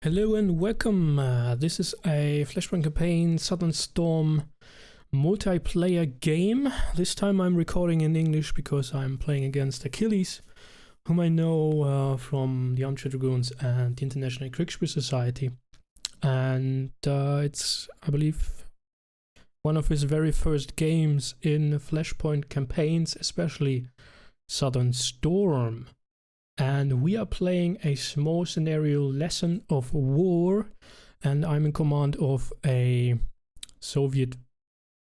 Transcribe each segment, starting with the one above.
Hello and welcome. This is a Flashpoint Campaigns Southern Storm multiplayer game. This time I'm recording in English because I'm playing against Achilles, whom I know from the Armchair Dragoons and the International Kriegspiel Society. And it's, I believe, one of his very first games in Flashpoint Campaigns, especially Southern Storm. And we are playing a small scenario lesson of war, and I'm in command of a Soviet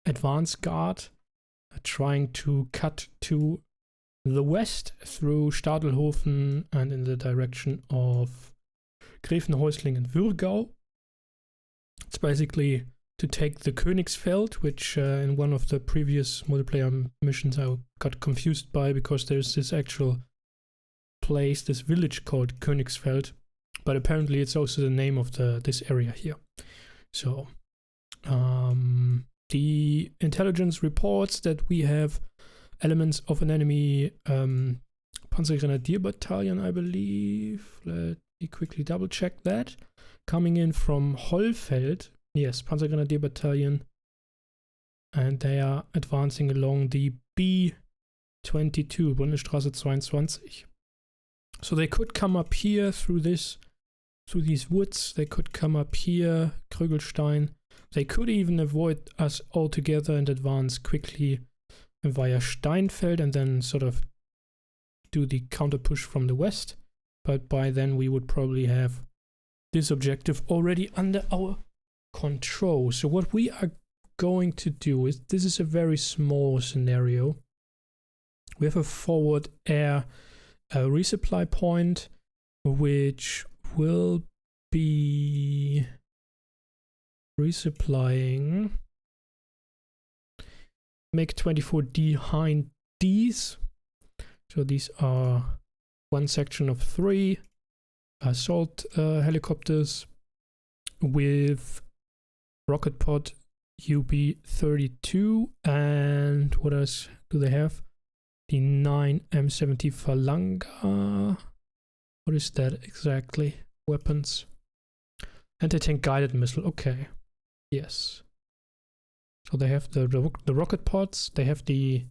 advance guard trying to cut to the west through Stadelhofen and in the direction of Gräfenhäusling and Würgau. It's basically to take the Königsfeld, which in one of the previous multiplayer missions I got confused by, because there's this actual place, this village called Königsfeld, but apparently it's also the name of this area here. So the intelligence reports that we have elements of an enemy Panzergrenadier battalion, I believe. Let me quickly double check that. Coming in from Hollfeld. Yes, Panzergrenadier battalion, and they are advancing along the B22, Bundesstraße 22. So they could come up here through these woods. They could come up here, Krögelstein. They could even avoid us altogether and advance quickly via Steinfeld and then sort of do the counter push from the west. But by then we would probably have this objective already under our control. So what we are going to do is, this is a very small scenario. We have a forward air resupply point, which will be resupplying MiG-24D Hind Ds. So these are one section of 3 assault helicopters with rocket pod UB-32, and what else do they have? The 9 M70 Phalange. What is that exactly? Weapons. Anti-tank guided missile. Okay. Yes. So they have the rocket pods. They have the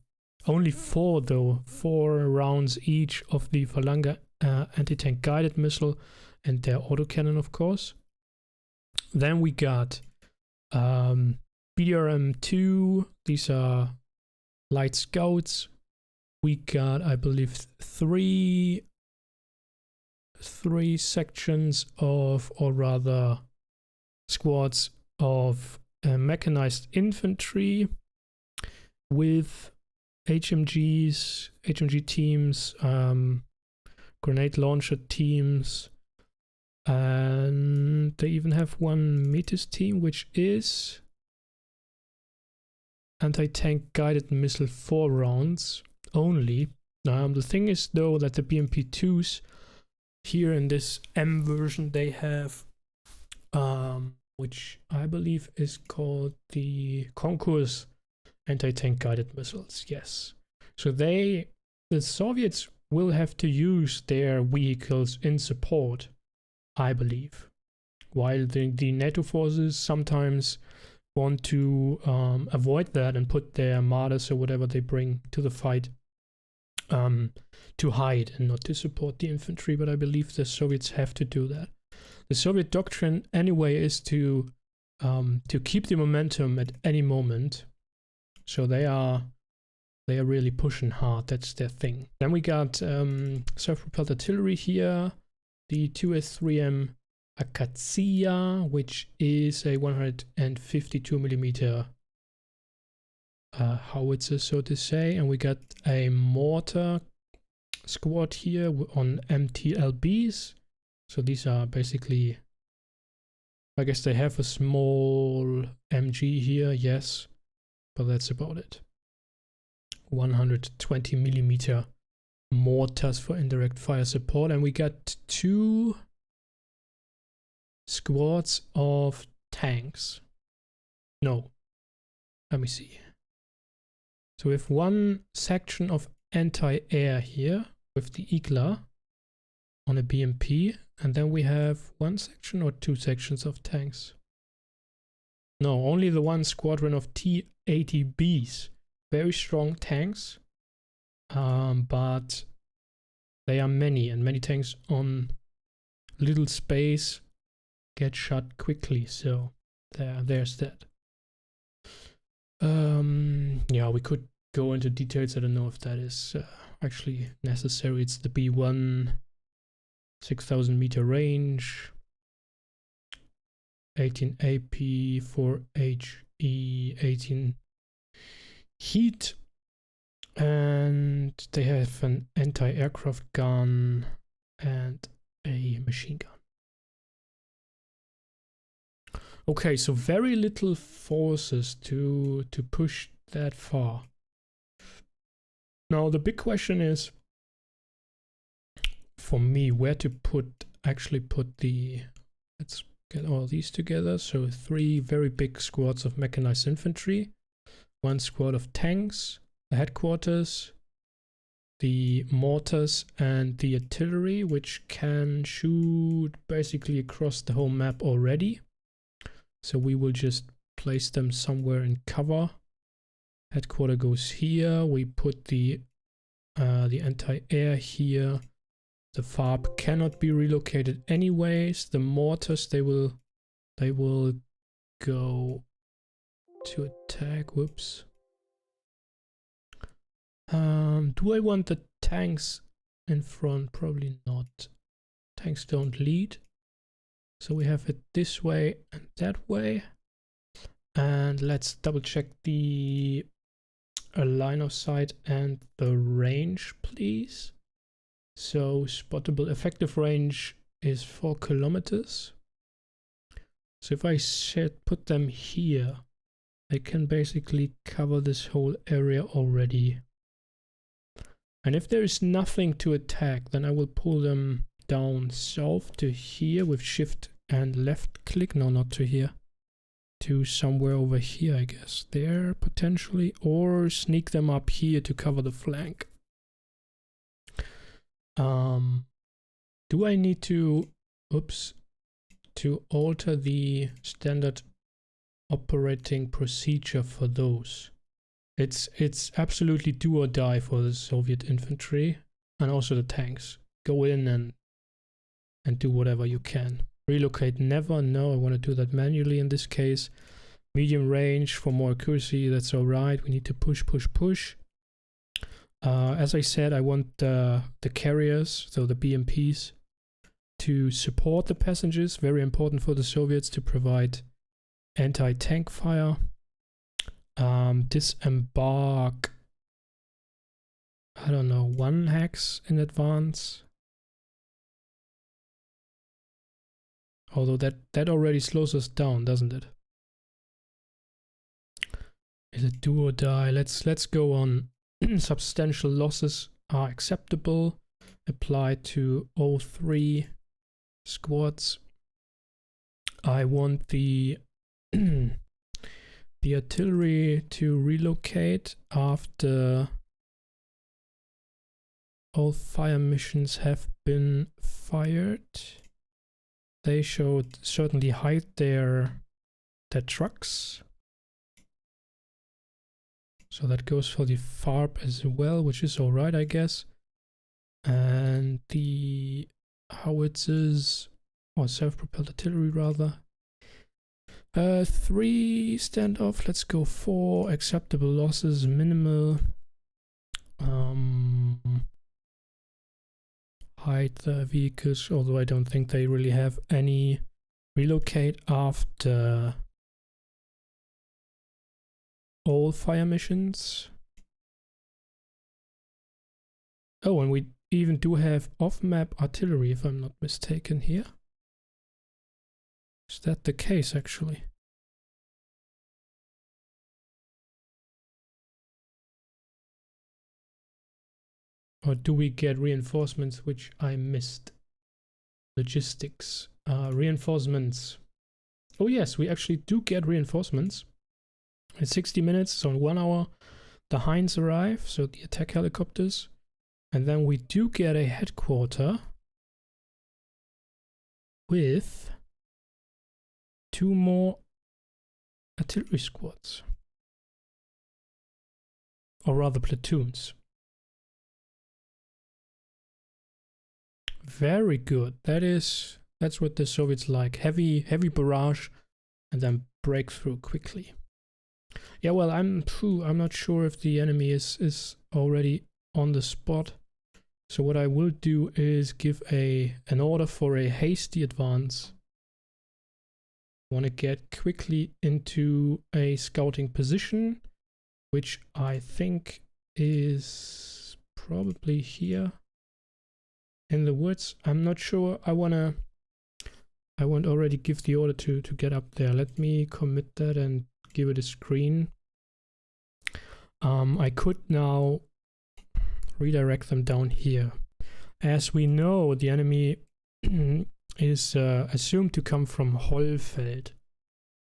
only 4 though. 4 rounds each of the Phalange anti-tank guided missile and their autocannon, of course. Then we got BRM-2. These are light scouts. We got, I believe, three sections of, or rather squads of mechanized infantry with HMG teams, grenade launcher teams, and they even have one Metis team, which is anti-tank guided missile 4 rounds only. The thing is though that the BMP-2s here in this M version, they have which I believe is called the Concourse anti-tank guided missiles. Yes, so the Soviets will have to use their vehicles in support, I believe, while the NATO forces sometimes want to avoid that and put their armadas or whatever they bring to the fight to hide and not to support the infantry. But I believe the Soviets have to do that. The Soviet doctrine anyway is to keep the momentum at any moment. So they are really pushing hard. That's their thing. Then we got self-propelled artillery here, the 2S3M Akatsiya, which is a 152mm howitzer, so to say, and we got a mortar squad here on MTLBs. So these are basically, I guess they have a small MG here, yes, but that's about it. 120mm mortars for indirect fire support, and we got 2 squads of tanks. No, let me see. So we have 1 section of anti-air here with the Igla, on a BMP, and then we have one section or two sections of tanks. No, only the one squadron of T-80Bs. Very strong tanks, but they are many, and many tanks on little space get shot quickly, so there's that. Yeah, we could go into details. I don't know if that is actually necessary. It's the B1, 6,000 meter range, 18 AP, 4 HE, 18 heat, and they have an anti-aircraft gun and a machine gun. Okay, so very little forces to push that far. Now the big question is, for me, where to actually put the, let's get all these together. So 3 very big squads of mechanized infantry, 1 squad of tanks, the headquarters, the mortars and the artillery, which can shoot basically across the whole map already. So we will just place them somewhere in cover. Headquarter goes here. We put the anti-air here. The FARP cannot be relocated anyways. The mortars, they will go to attack. Whoops. Do I want the tanks in front? Probably not. Tanks don't lead. So we have it this way and that way. And let's double check the line of sight and the range, please. So spottable effective range is 4 kilometers. So if I put them here, they can basically cover this whole area already. And if there is nothing to attack, then I will pull them down south to here with shift and left click. No, not to here. To somewhere over here, I guess. There, potentially. Or sneak them up here to cover the flank. Do I need to... Oops. To alter the standard operating procedure for those? It's absolutely do or die for the Soviet infantry and also the tanks. Go in and do whatever you can. Relocate never. No, I want to do that manually in this case. Medium range for more accuracy. That's all right. We need to push. As I said, I want the carriers, so the BMPs, to support the passengers. Very important for the Soviets to provide anti-tank fire. Disembark, I don't know, 1 hex in advance. Although that already slows us down, doesn't it? Is it do or die? Let's go on. Substantial losses are acceptable. Apply to all 3 squads. I want the the artillery to relocate after all fire missions have been fired. They should certainly hide their trucks. So that goes for the FARP as well, which is alright, I guess. And the howitzers, or self-propelled artillery rather. 3 standoff, let's go 4. Acceptable losses, minimal. Hide the vehicles, although I don't think they really have any. Relocate after all fire missions. Oh, and we even do have off-map artillery, if I'm not mistaken here. Is that the case, actually? Or do we get reinforcements which I missed? Logistics. Reinforcements. Oh yes, we actually do get reinforcements. In 60 minutes, so in 1 hour, the Heinz arrive, so the attack helicopters. And then we do get a headquarter. with 2 more artillery squads. Or rather platoons. Very good. That's what the Soviets like. Heavy barrage and then break through quickly. Yeah, well, I'm not sure if the enemy is already on the spot. So what I will do is give an order for a hasty advance. I want to get quickly into a scouting position, which I think is probably here in the woods. I'm not sure. I want already give the order to get up there. Let me commit that and give it a screen. I could now redirect them down here. As we know, the enemy is assumed to come from Hollfeld.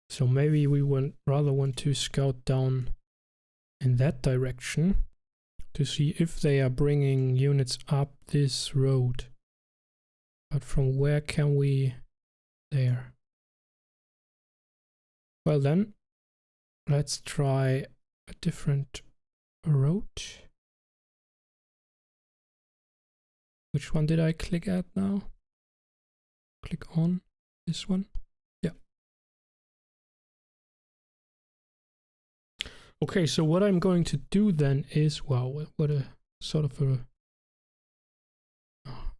So maybe we rather want to scout down in that direction to see if they are bringing units up this road. But from where can we... There. Well then, let's try a different route. Which one did I click at now? Click on this one. Yeah. Okay, so what I'm going to do then is, wow, what a sort of a...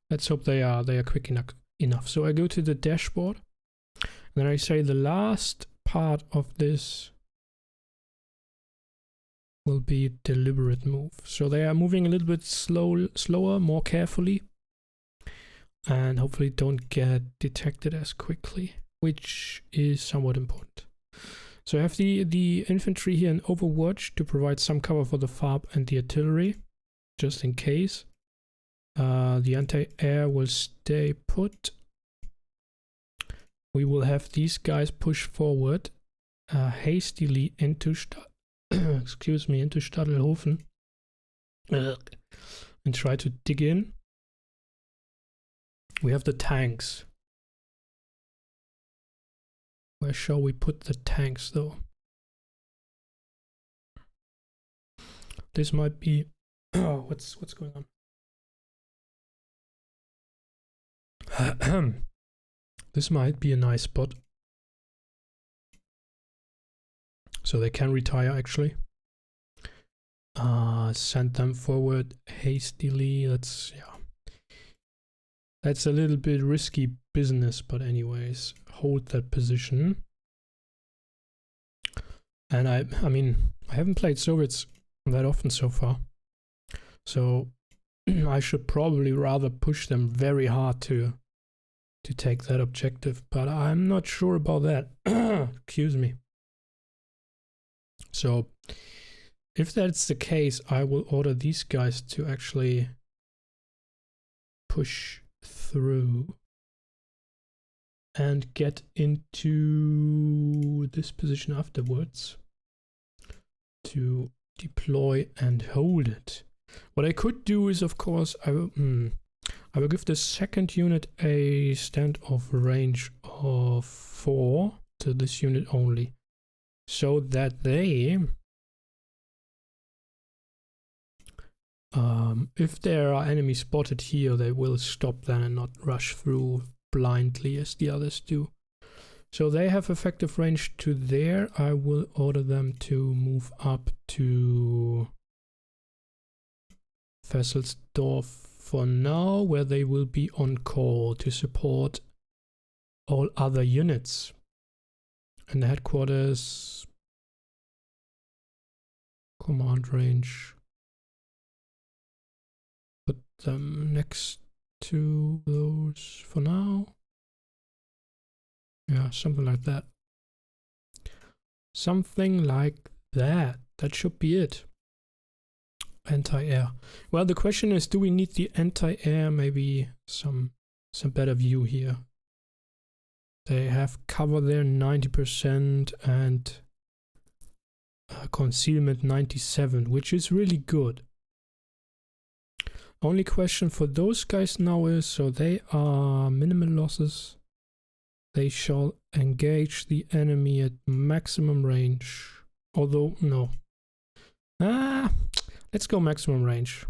Let's hope they are quick enough. So I go to the dashboard, and then I say the last part of this will be deliberate move. So they are moving a little bit slower, more carefully, and hopefully don't get detected as quickly, which is somewhat important. So I have the infantry here in Overwatch to provide some cover for the FAB and the artillery, just in case. The anti-air will stay put. We will have these guys push forward hastily into into Stadelhofen and try to dig in. We have the tanks. Where shall we put the tanks though? This might be... Oh, what's going on? This might be a nice spot. So they can retire actually. Send them forward hastily. That's a little bit risky business, but anyways, hold that position. And I mean, I haven't played Soviets that often so far. So I should probably rather push them very hard to take that objective, but I'm not sure about that. Excuse me. So if that's the case, I will order these guys to actually push through and get into this position afterwards to deploy and hold it. What I could do is, of course, I will give the second unit a standoff range of 4 to this unit only, so that they, if there are enemies spotted here, they will stop then and not rush through blindly as the others do. So they have effective range to there. I will order them to move up to Fesselsdorf for now, where they will be on call to support all other units. And the headquarters command range, put them next to those for now. Yeah, something like that. Something like that. That should be it. Anti-air. Well, the question is, do we need the anti-air? Maybe some better view here. They have cover there 90% and concealment 97, which is really good. Only question for those guys now is, so they are minimal losses. They shall engage the enemy at maximum range. Although, no. Let's go maximum range.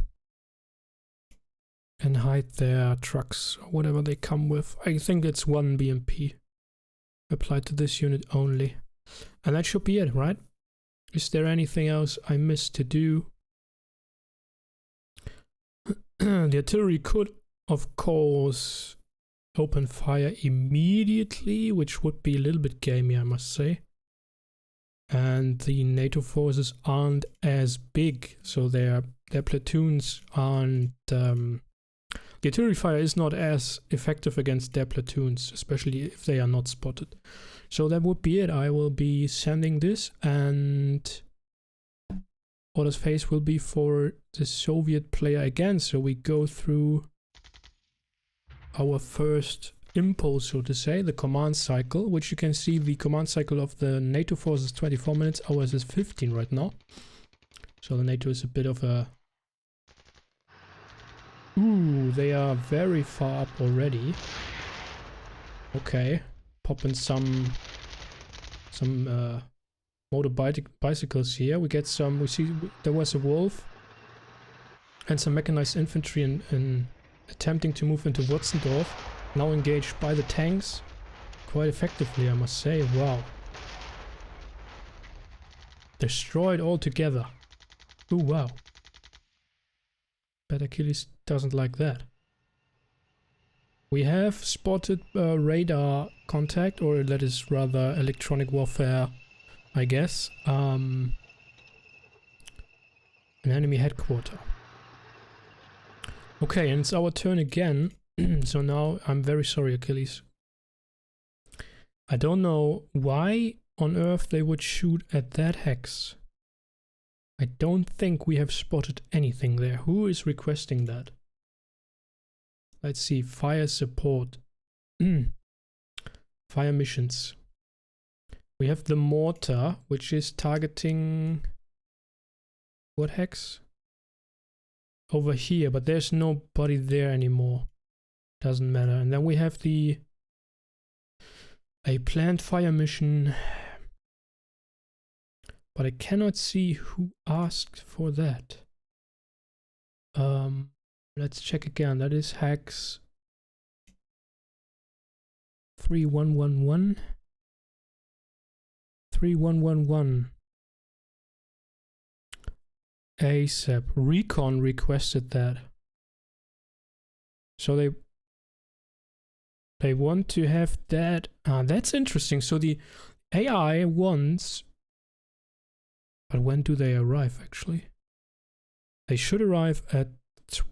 And hide their trucks, or whatever they come with. I think it's 1 BMP. Applied to this unit only. And that should be it, right? Is there anything else I missed to do? The artillery could, of course, open fire immediately, which would be a little bit gamey, I must say. And the NATO forces aren't as big, so their platoons aren't... the artillery fire is not as effective against their platoons, especially if they are not spotted. So that would be it. I will be sending this, and Order's phase will be for the Soviet player again. So we go through our first impulse, so to say, the command cycle, which you can see the command cycle of the NATO force is 24 minutes, ours is 15 right now. So the NATO is a bit of a... Ooh, they are very far up already. Okay, popping some bicycles here. We get some, we see there was a wolf and some mechanized infantry in attempting to move into Wotzendorf. Now engaged by the tanks quite effectively, I must say. Wow. Destroyed altogether. Ooh, wow. Bet Achilles doesn't like that. We have spotted radar contact, or that is rather electronic warfare, I guess. An enemy headquarter. Okay, and it's our turn again. So now, I'm very sorry, Achilles. I don't know why on earth they would shoot at that hex. I don't think we have spotted anything there. Who is requesting that? Let's see, fire support. Fire missions. We have the mortar, which is targeting... what hex? Over here, but there's nobody there anymore. Doesn't matter. And then we have a planned fire mission, but I cannot see who asked for that. Let's check again. That is hex 3111. 3111. ASAP. Recon requested that. So they want to have that. That's interesting. So the AI wants... But when do they arrive, actually? They should arrive at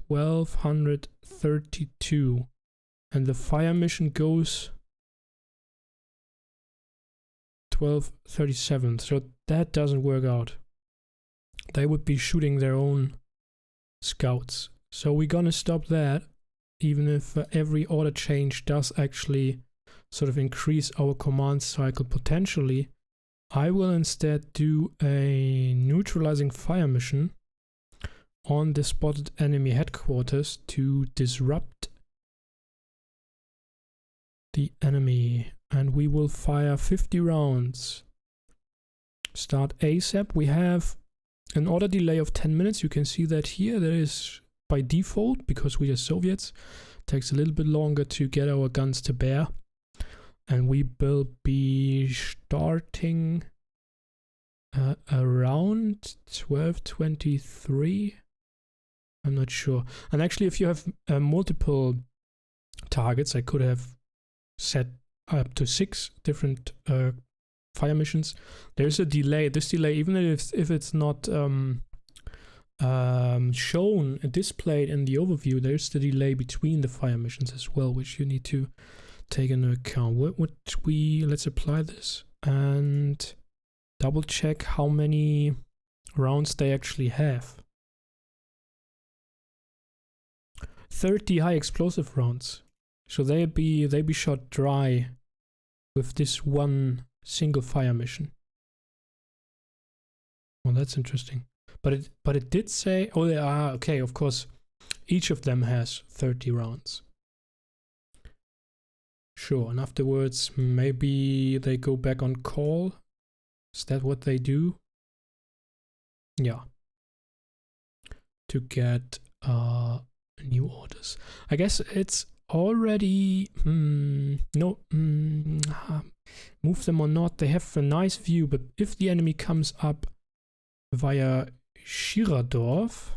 1232. And the fire mission goes 1237. So that doesn't work out. They would be shooting their own scouts. So we're gonna stop that. Even if every order change does actually sort of increase our command cycle potentially, I will instead do a neutralizing fire mission on the spotted enemy headquarters to disrupt the enemy. And we will fire 50 rounds. Start ASAP. We have an order delay of 10 minutes. You can see that here. There is... by default, because we are Soviets, takes a little bit longer to get our guns to bear. And we will be starting around 12:23. I'm not sure. And actually, if you have multiple targets, I could have set up to 6 different fire missions. There's a delay. This delay, even if it's not... shown, displayed in the overview, there's the delay between the fire missions as well, which you need to take into account. Let's apply this and double check how many rounds they actually have. 30 high explosive rounds. So they be shot dry with this one single fire mission. Well, that's interesting. But it did say, oh, they are, okay, of course, each of them has 30 rounds. Sure, and afterwards maybe they go back on call. Is that what they do? Yeah. To get new orders. I guess it's already move them or not. They have a nice view, but if the enemy comes up via Schiradorf,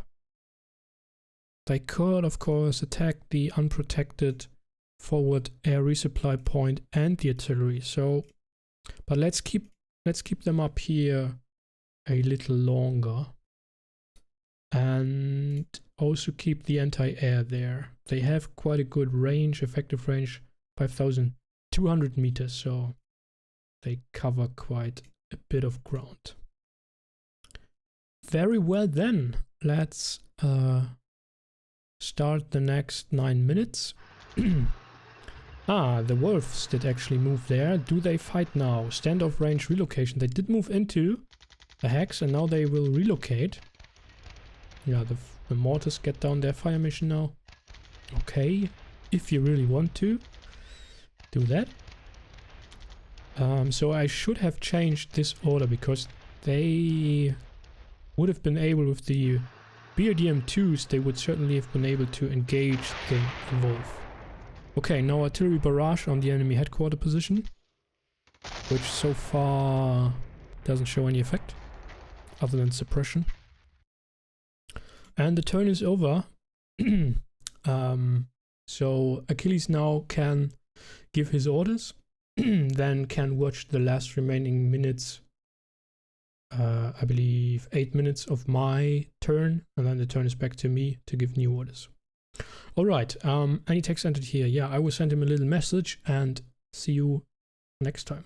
they could of course attack the unprotected forward air resupply point and the artillery. So, but let's keep them up here a little longer. And also keep the anti-air there. They have quite a good range, effective range, 5,200 meters, so they cover quite a bit of ground. Very well then, let's start the next 9 minutes. The wolves did actually move there. Do they fight now? Standoff range relocation. They did move into the hex and now they will relocate. Yeah, the mortars get down their fire mission now. Okay, if you really want to do that. So I should have changed this order because they would have been able, with the BRDM2s, they would certainly have been able to engage the wolf. Okay, now artillery barrage on the enemy headquarter position, which so far doesn't show any effect other than suppression. And the turn is over. So Achilles now can give his orders, then can watch the last remaining minutes, I believe 8 minutes of my turn, and then the turn is back to me to give new orders. Alright, any text entered here? Yeah, I will send him a little message and see you next time.